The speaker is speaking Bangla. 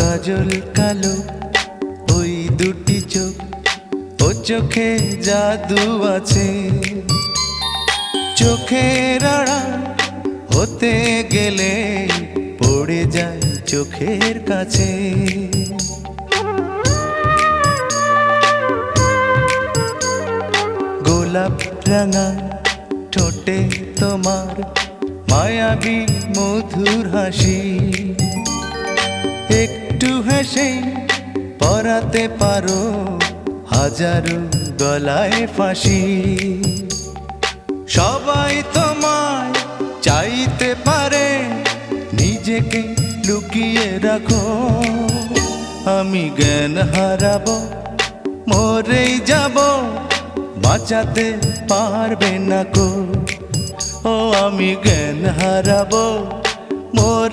কাজল কালো ওই দুটি চোখ, ও চোখে জাদু আছে। চোখের আড়াল হতে গেলে পড়ে যায় চোখের কাছে। গোলাপ রাঙা ঠোঁটে তোমার মায়াবী মধুর হাসি, একটু হেসে পরাতে পারো হাজারো গলায় ফাঁসি। সবাই তোমায় চাইতে পারে, নিজেকে লুকিয়ে রাখো। আমি জ্ঞান হারাবো, মরেই যাব, বাঁচাতে পারবে না কো। ও আমি জ্ঞান হারাবো, মরে